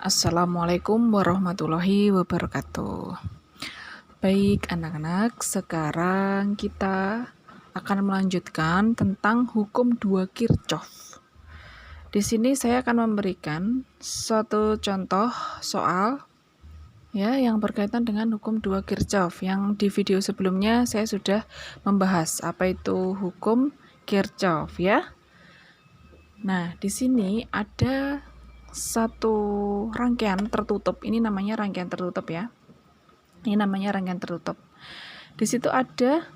Assalamualaikum warahmatullahi wabarakatuh. Baik anak-anak, sekarang kita akan melanjutkan tentang hukum dua Kirchhoff. Di sini saya akan memberikan suatu contoh soal ya yang berkaitan dengan hukum dua Kirchhoff. Yang di video sebelumnya saya sudah membahas apa itu hukum Kirchhoff ya. Nah, di sini ada satu rangkaian tertutup. Ini namanya rangkaian tertutup ya. Ini namanya rangkaian tertutup. Di situ ada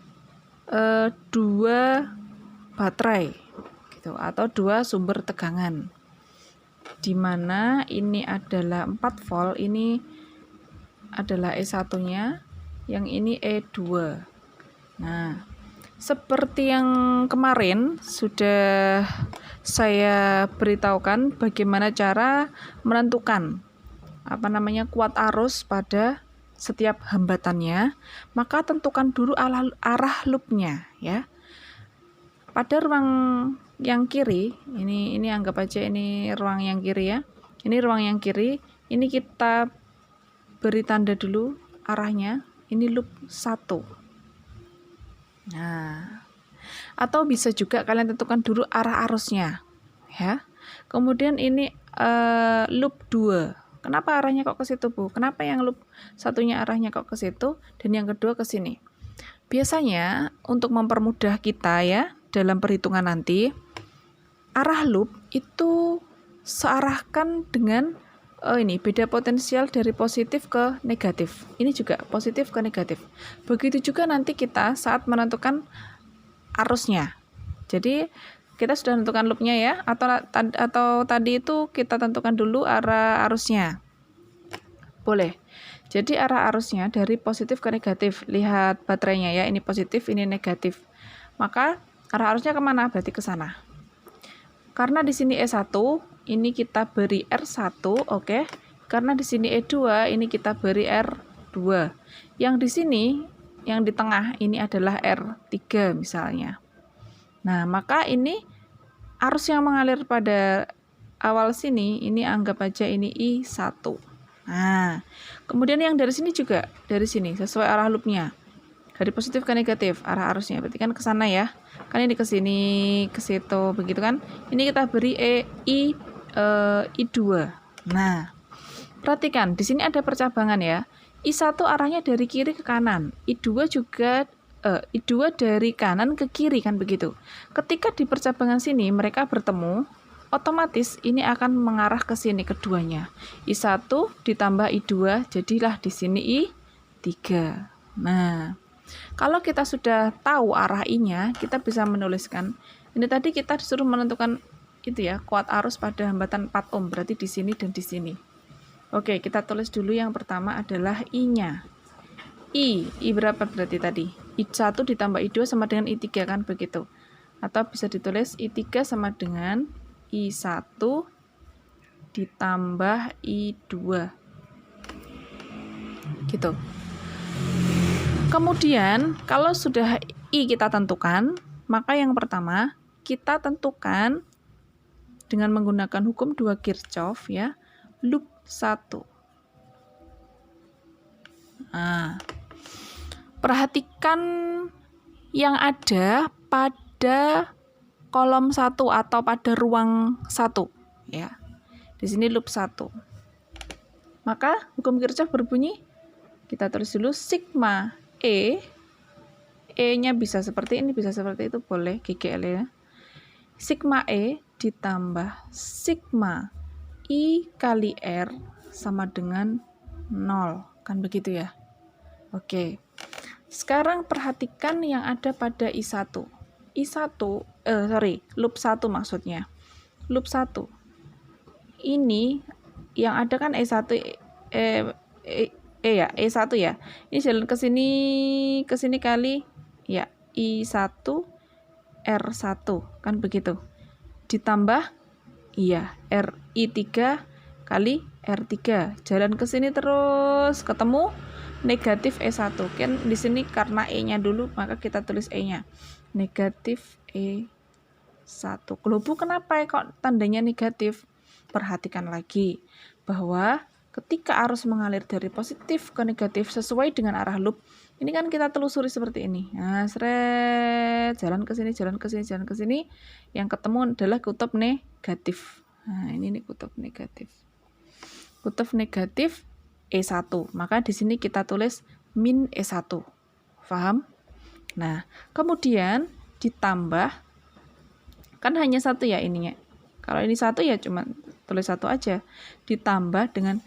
dua baterai gitu atau dua sumber tegangan. Di mana ini adalah 4 volt, ini adalah E1-nya, yang ini E2. Nah, seperti yang kemarin sudah saya beritahukan bagaimana cara menentukan kuat arus pada setiap hambatannya, maka tentukan dulu arah loopnya ya. Pada ruang yang kiri, ini anggap aja ini ruang yang kiri ya. Ini ruang yang kiri, ini kita beri tanda dulu arahnya, ini loop 1. Nah, atau bisa juga kalian tentukan dulu arah arusnya ya. Kemudian ini loop 2. Kenapa arahnya kok ke situ, Bu? Kenapa yang loop satunya arahnya kok ke situ dan yang kedua ke sini? Biasanya untuk mempermudah kita ya dalam perhitungan nanti, arah loop itu searahkan dengan ini beda potensial dari positif ke negatif. Ini juga positif ke negatif. Begitu juga nanti kita saat menentukan arusnya. Jadi kita sudah tentukan loopnya ya, atau tadi itu kita tentukan dulu arah arusnya. Boleh. Jadi arah arusnya dari positif ke negatif. Lihat baterainya ya, ini positif, ini negatif. Maka arah arusnya kemana? Berarti ke sana. Karena di sini E1, ini kita beri R1, oke. Karena di sini E2, ini kita beri R2. Yang di sini, yang di tengah, ini adalah R3 misalnya. Nah, maka ini arus yang mengalir pada awal sini, ini anggap aja ini I1. Nah, kemudian yang dari sini juga, dari sini, sesuai arah loopnya. Dari positif ke negatif, arah arusnya. Berarti kan ke sana ya. Kan ini ke sini, ke situ, begitu kan. Ini kita beri I2. Nah, perhatikan, di sini ada percabangan ya. I1 arahnya dari kiri ke kanan. I2 juga I2 dari kanan ke kiri kan begitu. Ketika di percabangan sini mereka bertemu, otomatis ini akan mengarah ke sini keduanya. I1 ditambah I2 jadilah di sini I3. Nah, kalau kita sudah tahu arah I-nya, kita bisa menuliskan. Ini tadi kita disuruh menentukan itu ya, kuat arus pada hambatan 4 ohm, berarti di sini dan di sini. Oke, kita tulis dulu yang pertama adalah I-nya. I berapa berarti tadi? I1 ditambah I2 sama dengan I3 kan begitu. Atau bisa ditulis I3 sama dengan I1 ditambah I2. Gitu. Kemudian kalau sudah I kita tentukan, maka yang pertama kita tentukan dengan menggunakan hukum 2 Kirchhoff ya, loop 1. Nah, perhatikan yang ada pada kolom 1 atau pada ruang 1 ya. Di sini loop 1. Maka hukum Kirchhoff berbunyi, kita tulis dulu sigma E-nya bisa seperti ini, bisa seperti itu, boleh GGL ya. Sigma E ditambah sigma I kali R sama dengan 0, kan begitu ya. Oke. Sekarang perhatikan yang ada pada I1. Loop 1 maksudnya. Loop 1. Ini yang ada kan E1 ya, E1 ya. Ini jalan ke sini kali ya, I1 R1 kan begitu. Ditambah iya, I3 kali R3. Jalan ke sini terus ketemu negatif E1. Kan di sini karena E-nya dulu, maka kita tulis E-nya. Negatif E1. Loh Bu, kenapa kok tandanya negatif? perhatikan lagi bahwa ketika arus mengalir dari positif ke negatif sesuai dengan arah loop, ini kan kita telusuri seperti ini. Nah, seret, jalan ke sini, jalan ke sini, jalan ke sini. Yang ketemu adalah kutub negatif. Nah, ini nih kutub negatif. Kutub negatif E1. Maka di sini kita tulis min E1. Paham? Nah, kemudian ditambah, kan hanya satu ya ininya. Kalau ini satu ya cuma tulis satu aja. Ditambah dengan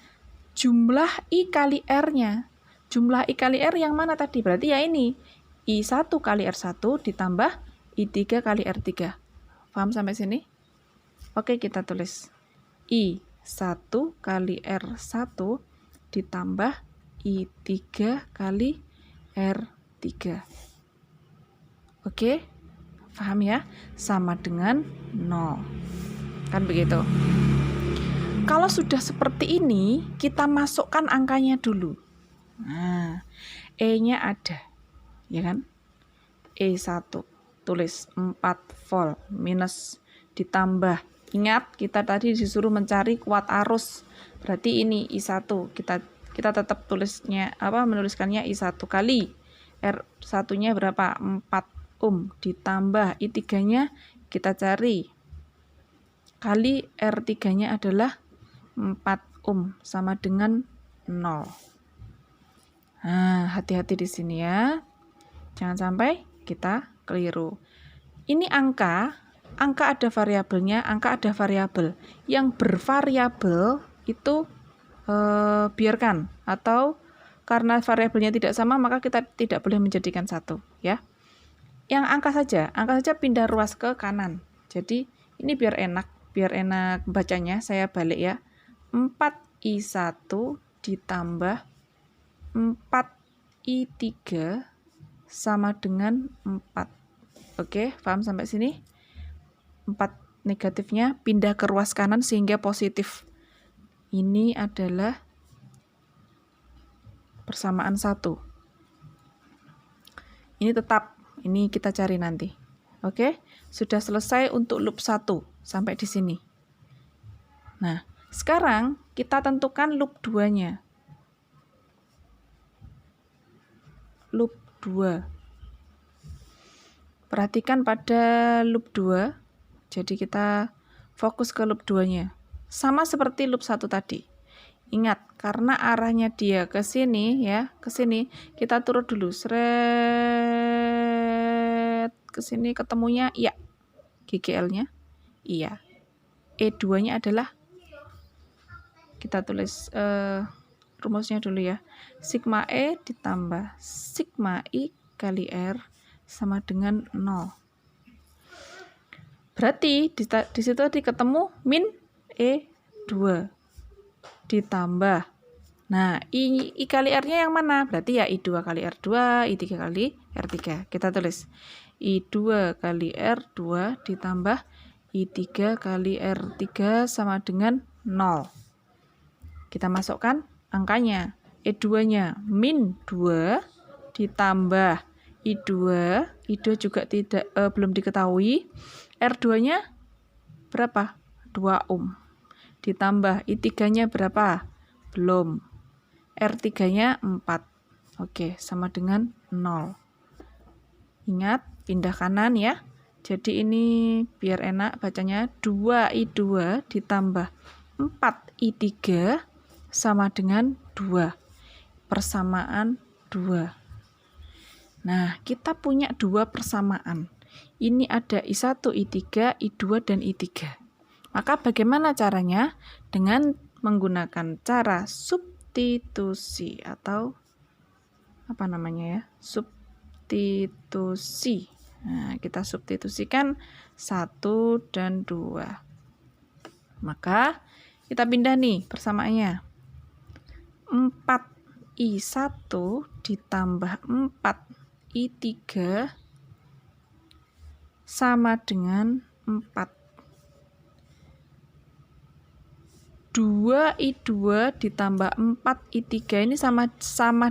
jumlah I kali R-nya. Jumlah I kali R yang mana tadi? Berarti ya ini. I1 kali R1 ditambah I3 kali R3. Paham sampai sini? Oke, kita tulis. I1 kali R1 ditambah I3 kali R3. Oke? Paham ya? Sama dengan 0. Kan begitu. Kalau sudah seperti ini, kita masukkan angkanya dulu. Nah, E-nya ada, ya kan? E1, tulis 4 volt minus ditambah. Ingat, kita tadi disuruh mencari kuat arus. Berarti ini I1, kita tetap menuliskannya I1 kali. R1-nya berapa? 4 ohm. Ditambah I3-nya kita cari. Kali R3-nya adalah 4 ohm sama dengan 0. Nah, hati-hati di sini ya. Jangan sampai kita keliru. Ini angka ada variabelnya, angka ada variabel. Yang bervariabel itu biarkan, atau karena variabelnya tidak sama maka kita tidak boleh menjadikan satu, ya. Yang angka saja pindah ruas ke kanan. Jadi ini biar enak bacanya, saya balik ya. 4I1 ditambah 4I3 sama dengan 4. Oke, paham sampai sini? 4 negatifnya pindah ke ruas kanan sehingga positif. Ini adalah persamaan 1. Ini tetap, ini kita cari nanti. Oke, sudah selesai untuk loop 1 sampai di sini. Nah, sekarang kita tentukan loop 2-nya. Loop 2. Perhatikan pada loop 2. Jadi kita fokus ke loop 2-nya. Sama seperti loop 1 tadi. Ingat, karena arahnya dia ke sini ya, ke sini, kita turun dulu. Seret ke sini ketemunya iya. GGL-nya iya. E2-nya adalah, kita tulis rumusnya dulu ya. Sigma E ditambah sigma I kali R sama dengan 0. Berarti di situ tadi ketemu min E2 ditambah. Nah, I kali R-nya yang mana? Berarti ya I2 kali R2, I3 kali R3. Kita tulis I2 kali R2 ditambah I3 kali R3 sama dengan 0. Kita masukkan angkanya. E2-nya min 2 ditambah I2 juga belum diketahui. R2-nya berapa? 2 ohm. Ditambah I3-nya berapa? Belum. R3-nya 4. Oke, sama dengan 0. Ingat, pindah kanan ya. Jadi ini biar enak bacanya, 2I2 ditambah 4I3 sama dengan 2. Persamaan 2. Nah, kita punya 2 persamaan. Ini ada I1, I3, I2, dan I3. Maka bagaimana caranya? Dengan menggunakan cara substitusi atau apa namanya ya? Substitusi. Nah, kita substitusikan 1 dan 2. Maka kita pindah nih persamaannya. 4I1 ditambah 4I3 sama dengan 4. 2I2 ditambah 4I3 ini sama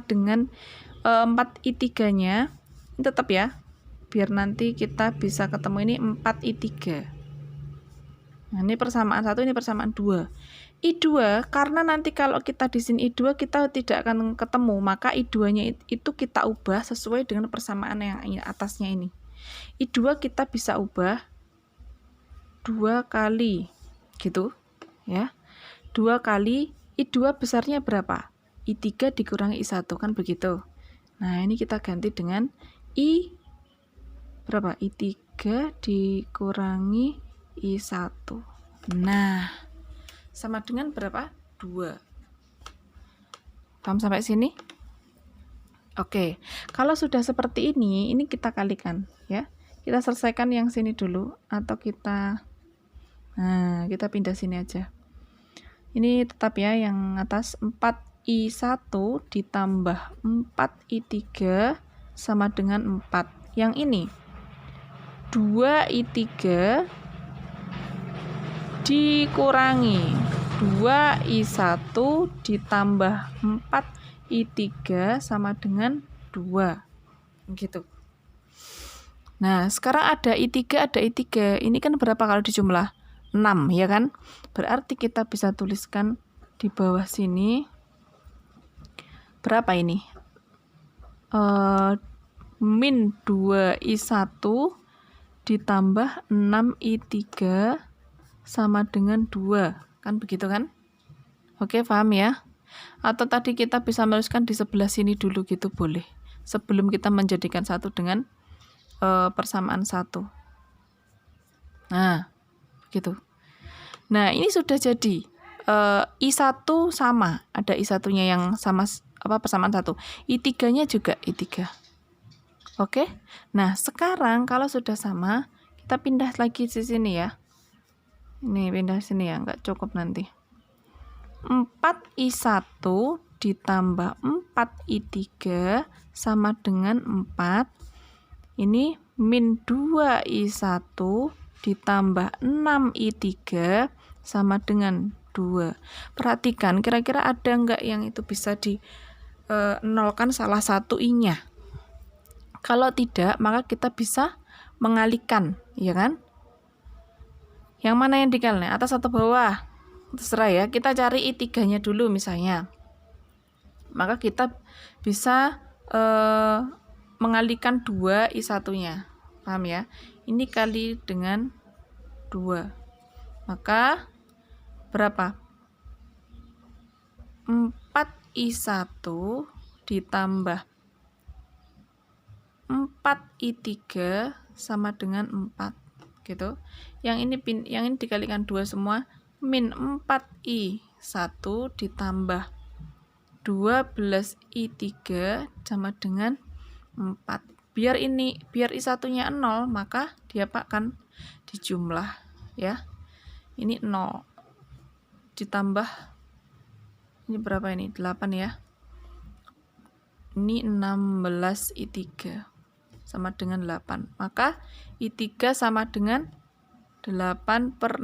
dengan 4I3-nya. Ini tetap ya. Biar nanti kita bisa ketemu ini 4I3. Nah, ini persamaan 1, ini persamaan 2. I2, karena nanti kalau kita di sini I2 kita tidak akan ketemu, maka I2-nya itu kita ubah sesuai dengan persamaan yang atasnya ini. I2 kita bisa ubah 2 kali gitu ya. 2 kali I2 besarnya berapa? I3 dikurangi I1 kan begitu. Nah, ini kita ganti dengan I berapa? I3 dikurangi I1. Nah, sama dengan berapa? 2. Paham sampai sini? Oke, kalau sudah seperti ini kita kalikan ya. Kita selesaikan yang sini dulu atau kita pindah sini aja. Ini tetap ya yang atas 4I1 ditambah 4I3 sama dengan 4. Yang ini 2I3 dikurangi 2I1 ditambah 4I3 sama dengan 2. Gitu. Nah, sekarang ada I3, ada I3. Ini kan berapa kalau dijumlah? 6, ya kan? Berarti kita bisa tuliskan di bawah sini. Berapa ini? Min 2I1 ditambah 6I3 sama dengan 2. Kan begitu kan? Oke, paham ya? Atau tadi kita bisa menuliskan di sebelah sini dulu gitu boleh. Sebelum kita menjadikan satu dengan persamaan 1. Nah, begitu. Nah, ini sudah jadi. I1 sama, ada I1-nya yang sama persamaan 1. I3-nya juga I3. Oke. Nah, sekarang kalau sudah sama, kita pindah lagi di sini ya. Ini pindah sini ya, nggak cukup nanti. 4I1 ditambah 4I3 sama dengan 4. Ini min 2I1 ditambah 6I3 sama dengan 2. Perhatikan kira-kira ada enggak yang itu bisa di nolkan salah satu I-nya. Kalau tidak, maka kita bisa mengalihkan, ya kan? Yang mana yang dikalikan? Atas atau bawah? Terserah ya. Kita cari I3-nya dulu misalnya. Maka kita bisa mengalihkan 2 I1-nya. Paham ya? Ini kali dengan 2. Maka berapa? 4I1 ditambah 4I3 sama dengan 4. Gitu. Yang ini dikalikan 2 semua, min 4I1 ditambah 12I3 sama dengan 4. Biar I1-nya 0, maka dia akan dijumlah ya. Ini 0 ditambah ini berapa ini? 8 ya. Ini 16I3 sama dengan 8. Maka I3 sama dengan 8/16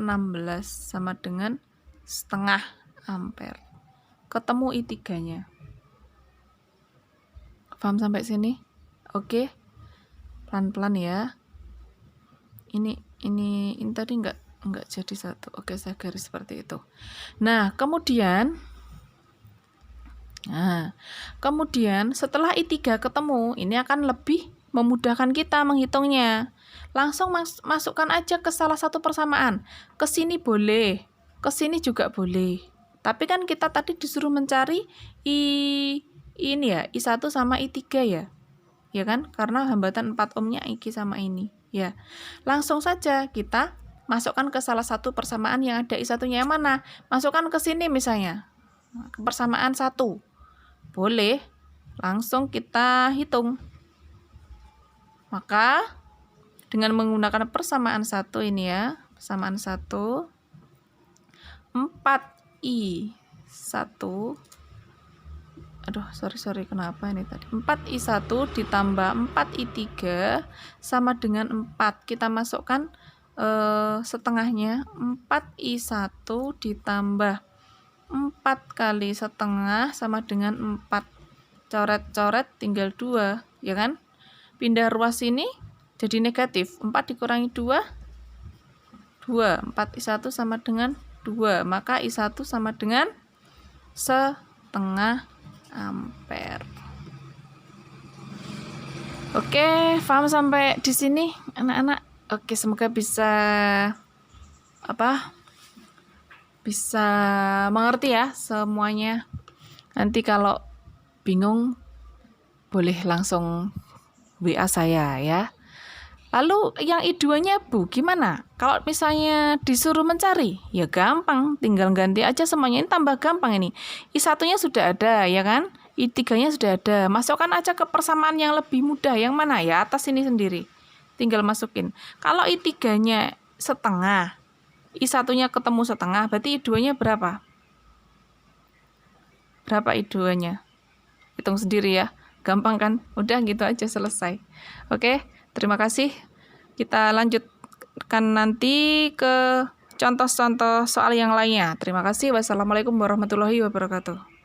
sama dengan setengah ampere. Ketemu I3-nya. Paham sampai sini? Oke. Pelan-pelan ya. Ini tadi enggak jadi satu. Oke, saya garis seperti itu. Nah, kemudian setelah I3 ketemu, ini akan lebih memudahkan kita menghitungnya. Langsung masukkan aja ke salah satu persamaan. Ke sini boleh, ke sini juga boleh. Tapi kan kita tadi disuruh mencari I1 sama I3 ya. Ya kan? Karena hambatan 4 ohmnya I sama ini. Ya. Langsung saja kita masukkan ke salah satu persamaan yang ada I1-nya yang mana? Masukkan ke sini misalnya. Ke persamaan 1. Boleh. Langsung kita hitung. Maka dengan menggunakan persamaan 1 ini ya. Persamaan 1. 4I1 kenapa ini tadi? 4I1 ditambah 4I3 sama dengan 4. Kita masukkan setengahnya. 4I1 ditambah 4 kali setengah sama dengan 4. Coret-coret tinggal 2, ya kan? Pindah ruas ini jadi negatif. 4 dikurangi 2, 2. 4I1 sama dengan 2. Maka I1 sama dengan setengah ampere. Oke, paham sampai di sini anak-anak? Oke, semoga bisa bisa mengerti ya semuanya. Nanti kalau bingung boleh langsung WA saya ya. Lalu yang I2-nya Bu, gimana? Kalau misalnya disuruh mencari, ya gampang, tinggal ganti aja semuanya. Ini tambah gampang ini. I1-nya sudah ada, ya kan? I3-nya sudah ada. Masukkan aja ke persamaan yang lebih mudah. Yang mana? Ya atas ini sendiri. Tinggal masukin. Kalau I3-nya setengah, I1-nya ketemu setengah, berarti I2-nya berapa? Berapa I2-nya? Hitung sendiri ya. Gampang kan? Udah gitu aja selesai. Oke. Terima kasih. Kita lanjutkan nanti ke contoh-contoh soal yang lainnya. Terima kasih. Wassalamualaikum warahmatullahi wabarakatuh.